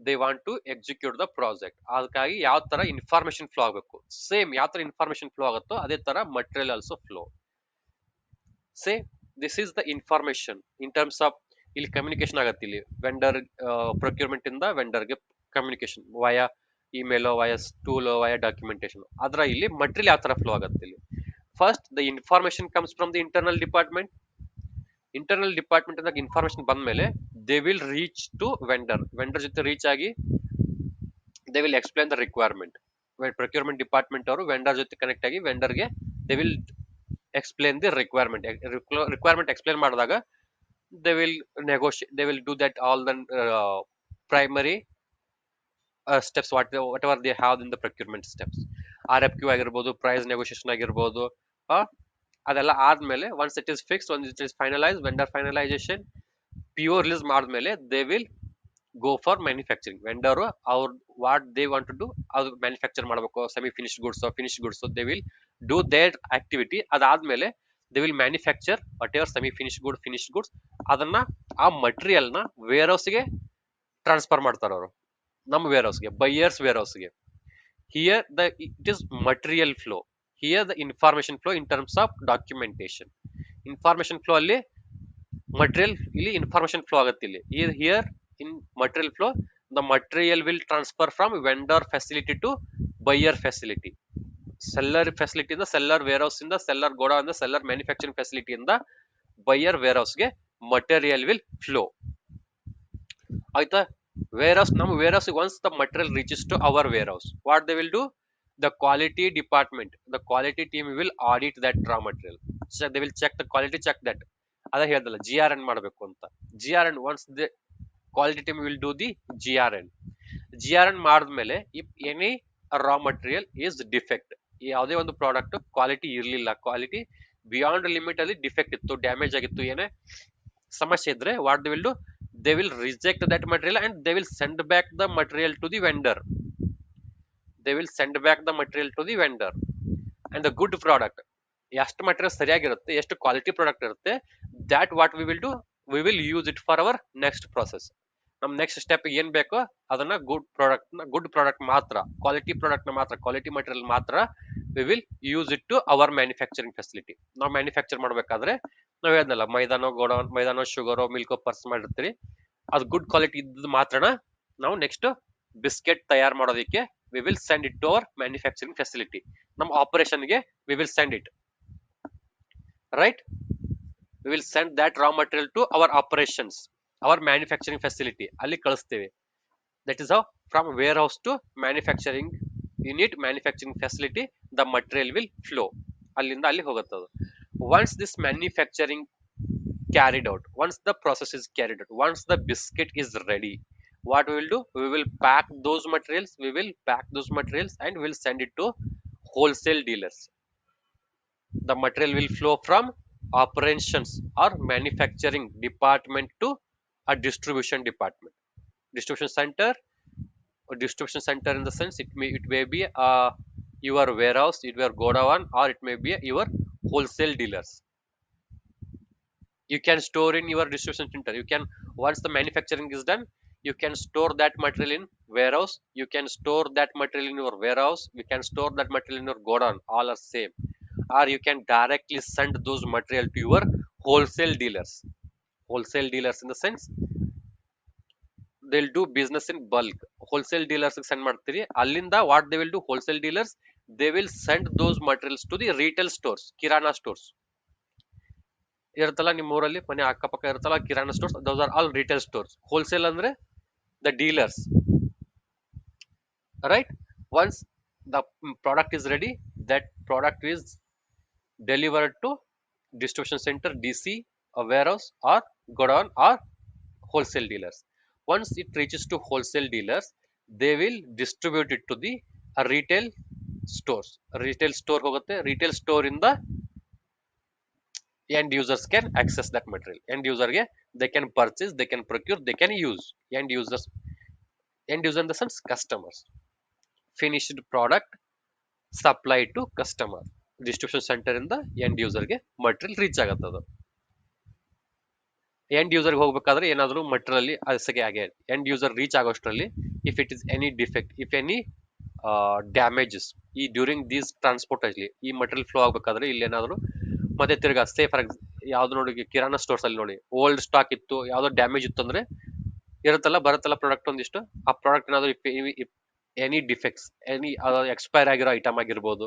they want to execute the project. ಅದಕ್ಕಾಗಿ ಯಾವ ತರ information flow ಆಗಬೇಕು, same ಯಾವ ತರ information flow ಆಗುತ್ತೋ ಅದೇ ತರ material also flow. This is the information in terms of, ಇಲ್ಲಿ ಕಮ್ಯುನಿಕೇಶನ್ ಆಗತ್ತೆ, ಇಲ್ಲಿ ವೆಂಡರ್ ಪ್ರೊಕ್ಯೂರ್ಮೆಂಟ್ ಇಂದ ವೆಂಡರ್ಗೆ communication via email, via tool, via documentation. ಅದರ ಇಲ್ಲಿ ಮಟೀರಿಯಲ್ ಯಾವ ತರ ಫ್ಲೋ ಆಗುತ್ತೆ, ಇಲ್ಲಿ first the information comes from the internal department ಇಂದ ಇನ್ಫಾರ್ಮೇಶನ್ ಬಂದ್ಮೇಲೆ they will reach to vendor ಜೊತೆ ರೀಚ್ ಆಗಿ they will explain the requirement. Procurement department ಅವರು ವೆಂಡರ್ ಜೊತೆ ಕನೆಕ್ಟ್ ಆಗಿ ವೆಂಡರ್ಗೆ they will explain the requirement explain ಮಾಡಿದಾಗ they will do that all the primary steps whatever they have in the procurement steps. RFQ ಆಗಿರ್ಬೋದು, price negotiation ಆಗಿರ್ಬೋದು, ಅದೆಲ್ಲ ಆದ್ಮೇಲೆ once it is fixed, once it is finalise, vendor finalisation PO release ಮಾಡಿದ್ಮೇಲೆ they will go for manufacturing. Vendor ಅವ್ರು what they want to do, ಅದು manufacture ಮಾಡಬೇಕು, semi finished goods they will do their activity. ಅದಾದ್ಮೇಲೆ they will manufacture what ever semi finished goods ಅದನ್ನ ಆ ಮಟೀರಿಯಲ್ನ ವೇರ್ ಹೌಸ್ಗೆ ಟ್ರಾನ್ಸ್ಫರ್ ಮಾಡ್ತಾರೆ ಅವರು, ನಮ್ಮ ವೇರ್ ಹೌಸ್ಗೆ, ಬೈಯರ್ಸ್ ವೇರ್ ಹೌಸ್ಗೆ. Here the it is material flow, here the information flow in terms of documentation. Information flow ಅಲ್ಲಿ ಮಟೀರಿಯಲ್, ಇಲ್ಲಿ ಇನ್ಫಾರ್ಮೇಶನ್ ಫ್ಲೋ ಆಗುತ್ತೆ. ಇಲ್ಲಿ here in material flow the material will transfer from vendor facility to buyer facility. Seller ಫೆಸಿಲಿಟಿಯಿಂದ seller warehouse ಇಂದ, seller godown ಇಂದ, seller manufacturing ಫೆಸಿಲಿಟಿಯಿಂದ buyer ವೇರ್ ಹೌಸ್ಗೆ material will flow. ಆಯ್ತಾ? ವೇರ್ ಹೌಸ್, ನಮ್ಮ warehouse, once the material reaches to our warehouse, what they will do, the quality department, the quality team will audit that raw material. So they will check the quality, check that. ಅದ ಹೇಳ್ದಲ್ಲ GRN ಮಾಡಬೇಕು ಅಂತ. GRN, once the quality team will do the GRN. GRN ಮಾಡಿದ್ಮೇಲೆ if any raw material is defect, ಯಾವುದೇ ಒಂದು product quality ಇರಲಿಲ್ಲ, quality beyond limit ಅಲ್ಲಿ defect ಇತ್ತು, ಡ್ಯಾಮೇಜ್ ಆಗಿತ್ತು, ಏನೇ ಸಮಸ್ಯೆ ಇದ್ರೆ what they will do, they will reject that material and they will send back the material to the vendor. they will send back the material to the vendor. And the good product, ಎಷ್ಟು material ಸರಿಯಾಗಿರುತ್ತೆ, ಎಷ್ಟು quality product ಇರುತ್ತೆ, that what we will do, we will use it for our next process. ನಮ್ next step ಏನ್ ಬೇಕೋ ಅದನ್ನ good product ಮಾತ್ರ, quality product ಮಾತ್ರ, quality material ಮಾತ್ರ we will use it to our manufacturing facility. ನಾವು manufacture ಮಾಡ್ಬೇಕಾದ್ರೆ ನಾವ್ ಹೇಳ್ದಲ್ಲ ಮೈದಾನೋ ಶುಗರೋ ಮಿಲ್ಕೋ ಪರ್ಸ್ ಮಾಡಿರ್ತೀರಿ, ಅದು ಗುಡ್ ಕ್ವಾಲಿಟಿ ಇದ್ದು ಮಾತ್ರನ ನಾವು ನೆಕ್ಸ್ಟ್ ಬಿಸ್ಕೆಟ್ ತಯಾರು ಮಾಡೋದಕ್ಕೆ we will send it to our manufacturing facility. ನಮ್ಮ ಆಪರೇಷನ್ ಗೆ we will send it, right? We will send that raw material to our operations, our manufacturing facility, ಅಲ್ಲಿ ಕಳಿಸ್ತೇವೆ. That is how from warehouse to manufacturing unit, manufacturing facility, the material will flow. ಅಲ್ಲಿಂದ ಅಲ್ಲಿ ಹೋಗುತ್ತೆ ಅದು. Once this manufacturing carried out, once the process is carried out, once the biscuit is ready, what we will do, we will pack those materials, and we'll send it to wholesale dealers. The material will flow from operations or manufacturing department to a distribution department, distribution center. Distribution center in the sense it may be your warehouse, it will go down, or it may be your wholesale dealers. You can store in your distribution center. You can, once the manufacturing is done, you can store that material in warehouse, you can store that material in your warehouse, you can store that material in your godown, all are same. Or you can directly send those material to your wholesale dealers. Wholesale dealers in the sense they'll do business in bulk. Wholesale dealers send ಮಾಡ್ತೀರಿ, ಅಲ್ಲಿಂದ what they will do, wholesale dealers, they will send those materials to the retail stores, kirana stores ಇರುತ್ತಲ್ಲ ನಿಮ್ಮ ಊರಲ್ಲಿ ಮನೆ ಅಕ್ಕಪಕ್ಕ ಇರುತ್ತಲ್ಲ kirana stores, those are all retail stores. Wholesale ಅಂದ್ರೆ the dealers, right? Once the product is ready, that product is delivered to distribution center, DC, a warehouse or godown or wholesale dealers. Once it reaches to wholesale dealers, they will distribute it to the retail stores. Retail store ಹೋಗುತ್ತೆ, retail store ಇಂದ end users can access that material. End user ಗೆ they can purchase, they can procure, they can use. End user in the sense customers. Finished product supplied to customer. Distribution center ಇಂದ end user ಗೆ material reach ಆಗತ್ತೆ. ಅದು end user ಹೋಗ್ಬೇಕಾದ್ರೆ ಏನಾದ್ರು ಮಟೀರಿಯಲ್ ಅಸಗೆ ಆಗಿ ಎಂಡ್ ಯೂಸರ್ ರೀಚ್ ಆಗೋಷ್ಟರಲ್ಲಿ if it is any defect, if any damages ಈ ಡ್ಯೂರಿಂಗ್ ದೀಸ್ ಟ್ರಾನ್ಸ್ಪೋರ್ಟ್ ಆಗಲಿ, ಈ ಮಟೀರಿಯಲ್ ಫ್ಲೋ ಆಗ್ಬೇಕಾದ್ರೆ ಇಲ್ಲಿ ಏನಾದ್ರು ಮತ್ತೆ ತಿರ್ಗಾ ಸೇ ಫಾರ್ ಯಾವ್ದು ನೋಡಿ ಕಿರಾಣ ಸ್ಟೋರ್ಸ್ ಅಲ್ಲಿ ನೋಡಿ ಓಲ್ಡ್ ಸ್ಟಾಕ್ ಇತ್ತು, ಯಾವ್ದೋ ಡ್ಯಾಮೇಜ್ ಇತ್ತು ಅಂದ್ರೆ ಇರುತ್ತಲ್ಲ ಬರುತ್ತಲ್ಲ ಪ್ರಾಡಕ್ಟ್ ಒಂದಿಷ್ಟು, ಆ ಪ್ರಾಡಕ್ಟ್ ಏನಾದ್ರು ಎನಿ ಡಿಫೆಕ್ಟ್ಸ್, ಎನಿ ಎಕ್ಸ್ಪೈರ್ ಆಗಿರೋ ಐಟಮ್ ಆಗಿರ್ಬೋದು,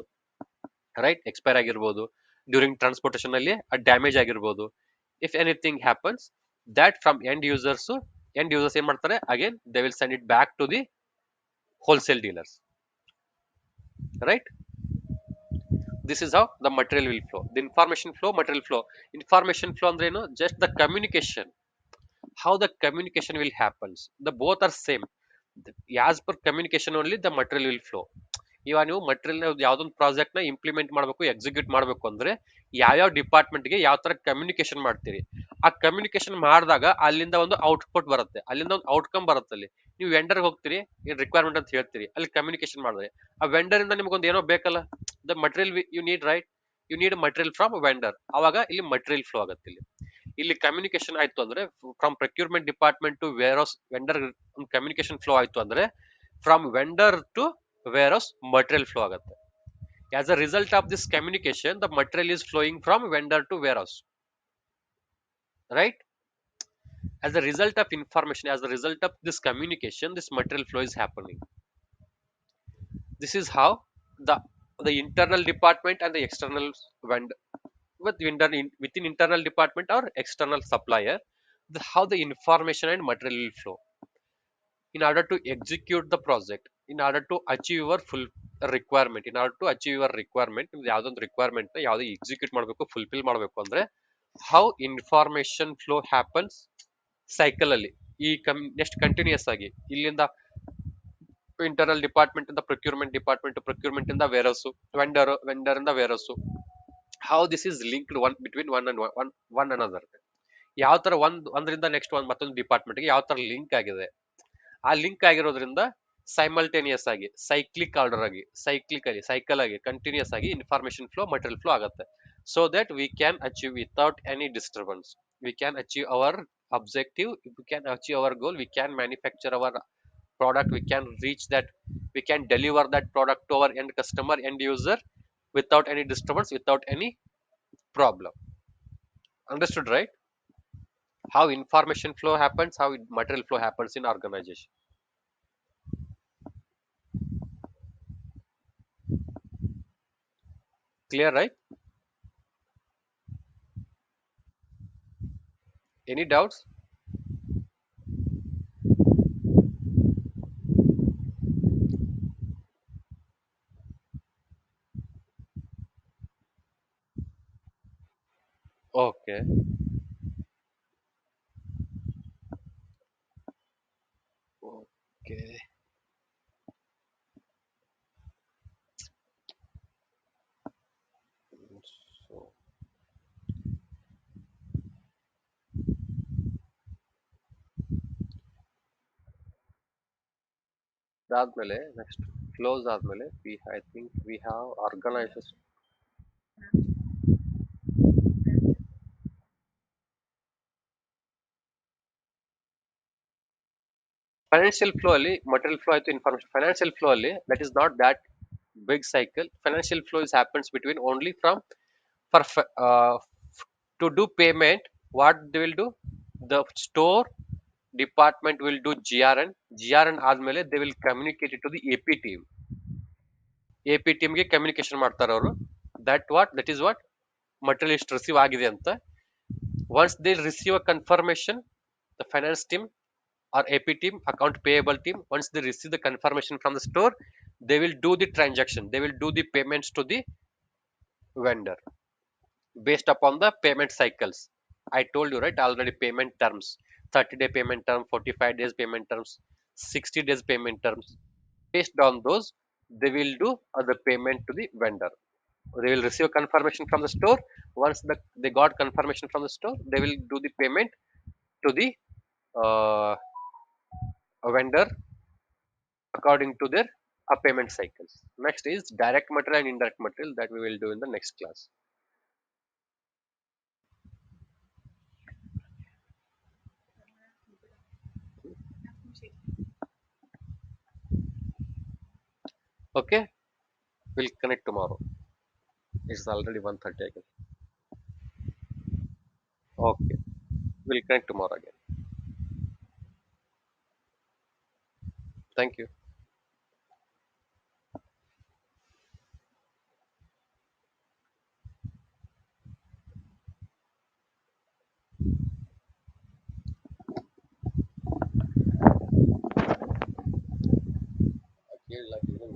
ರೈಟ್? ಎಕ್ಸ್ಪೈರ್ ಆಗಿರ್ಬೋದು, ಡ್ಯೂರಿಂಗ್ ಟ್ರಾನ್ಸ್ಪೋರ್ಟೇಷನ್ ಅಲ್ಲಿ ಡ್ಯಾಮೇಜ್ ಆಗಿರ್ಬೋದು. If anything happens, that from end users ಏನ್ ಮಾಡ್ತಾರೆ, again they will send it back to the wholesale dealers, right? This is how the material will flow. The information flow, material flow. Information flow ಅಂದ್ರೆ ಏನು? Just the communication, how the communication will happens. The both are same. As per communication only the material will flow. ಇವಾಗ ನೀವು material ಯಾವ್ದೊಂದು project ನ implement ಮಾಡಬೇಕು, execute ಮಾಡಬೇಕು ಅಂದ್ರೆ ಯಾವ್ಯಾವ ಡಿಪಾರ್ಟ್ಮೆಂಟ್ಗೆ ಯಾವ ತರ ಕಮ್ಯುನಿಕೇಶನ್ ಮಾಡ್ತೀರಿ, ಆ ಕಮ್ಯುನಿಕೇಶನ್ ಮಾಡಿದಾಗ ಅಲ್ಲಿಂದ ಒಂದು ಔಟ್ಪುಟ್ ಬರುತ್ತೆ, ಅಲ್ಲಿಂದ ಒಂದು ಔಟ್ಕಮ್ ಬರುತ್ತೆ. ಅಲ್ಲಿ ನೀವು ವೆಂಡರ್ ಹೋಗ್ತೀರಿ, ರಿಕ್ವೈರ್ಮೆಂಟ್ ಅಂತ ಹೇಳ್ತೀರಿ, ಅಲ್ಲಿ ಕಮ್ಯುನಿಕೇಶನ್ ಮಾಡಿದ್ರೆ ಆ ವೆಂಡರ್ ಇಂದ ನಿಮ್ಗೊಂದು ಏನೋ ಬೇಕಲ್ಲ, the material you need, right? You need material from vendor, ಅವಾಗ ಇಲ್ಲಿ ಮಟೀರಿಯಲ್ ಫ್ಲೋ ಆಗುತ್ತೆ. ಇಲ್ಲಿ ಕಮ್ಯುನಿಕೇಶನ್ ಆಯ್ತು ಅಂದ್ರೆ from procurement department to warehouse vendor communication flow ಆಯ್ತು ಅಂದ್ರೆ from vendor to warehouse material flow ಆಗುತ್ತೆ. As a result of this communication the material is flowing from vendor to warehouse, right? As a result of information, as a result of this communication, this material flow is happening. This is how the internal department and the external vendor, within internal department or external supplier, how the information and material will flow in order to execute the project, in order to achieve your full requirement. In order to achieve your requirement, ಯಾವ್ದೊಂದು requirement ನ ಯಾವ್ದು execute ಮಾಡಬೇಕು, fulfil ಮಾಡಬೇಕು ಅಂದ್ರೆ how information flow happens cycle ಅಲ್ಲಿ ಈ next continuous ಆಗಿ ಇಲ್ಲಿಂದ ಇಂಟರ್ನಲ್ ಡಿಪಾರ್ಟ್ಮೆಂಟ್ ಇಂದ ಪ್ರೊಕ್ಯೂರ್ಮೆಂಟ್ ಇಂದ ವೇರಸ್, ವೆಂಡರ್ ಇಂದ various, how this is linked one between one another, ಯಾವ ತರ ಒಂದರಿಂದ ನೆಕ್ಸ್ಟ್ ಒಂದು ಮತ್ತೊಂದು ಡಿಪಾರ್ಟ್ಮೆಂಟ್ ಗೆ ಯಾವ ತರ ಲಿಂಕ್ ಆಗಿದೆ. ಆ ಲಿಂಕ್ ಆಗಿರೋದ್ರಿಂದ ಸೈಮಲ್ಟೇನಿಯಸ್ ಆಗಿ ಸೈಕ್ಲಿಕ್ ಆರ್ಡರ್ ಆಗಿ ಸೈಕಲ್ ಆಗಿ ಕಂಟಿನ್ಯೂಸ್ ಆಗಿ ಇನ್ಫಾರ್ಮೇಶನ್ ಫ್ಲೋ ಮಟೀರಿಯಲ್ ಫ್ಲೋ ಆಗುತ್ತೆ. So that we can achieve without any disturbance, we can achieve our objective, we can achieve our goal, we can manufacture our product, we can reach that, we can deliver that product to our end customer, end user without any disturbance, without any problem. Understood, right? How information flow happens, how material flow happens in organization. Clear, right? Any doubts? Okay. Okay. So ಅದಾದ್ಮೇಲೆ next close ಆದ್ಮೇಲೆ I think we have organisation. Financial flow ಅಲ್ಲಿ material flow ಆಯ್ತು, information. Financial flow ಅಲ್ಲಿ that is not that big cycle. Financial flow is happens between only from for to do payment. What they will do, the store department will do grn ಆದ್ಮೇಲೆ they will communicate it to the AP team. AP team ಗೆ communication ಮಾಡ್ತಾರೆ ಅವರು. that is what material ಇಷ್ಟು receive ಆಗಿದೆ ಅಂತ. once they receive a confirmation, the finance team or AP team, account payable team, once they receive the confirmation from the store, they will do the transaction, they will do the payments to the vendor based upon the payment cycles. I told you, right, already payment terms: 30-day payment term, 45 days payment terms, 60 days payment terms. Based on those, they will do the payment to the vendor. They will receive confirmation from the store. Once they got confirmation from the store, they will do the payment to the uh, vendor according to their payment cycles. Next is direct material and indirect material, that we will do in the next class. Okay, we'll connect tomorrow. It's already 1:30 again. Okay, we'll connect tomorrow again. Thank you. I feel like even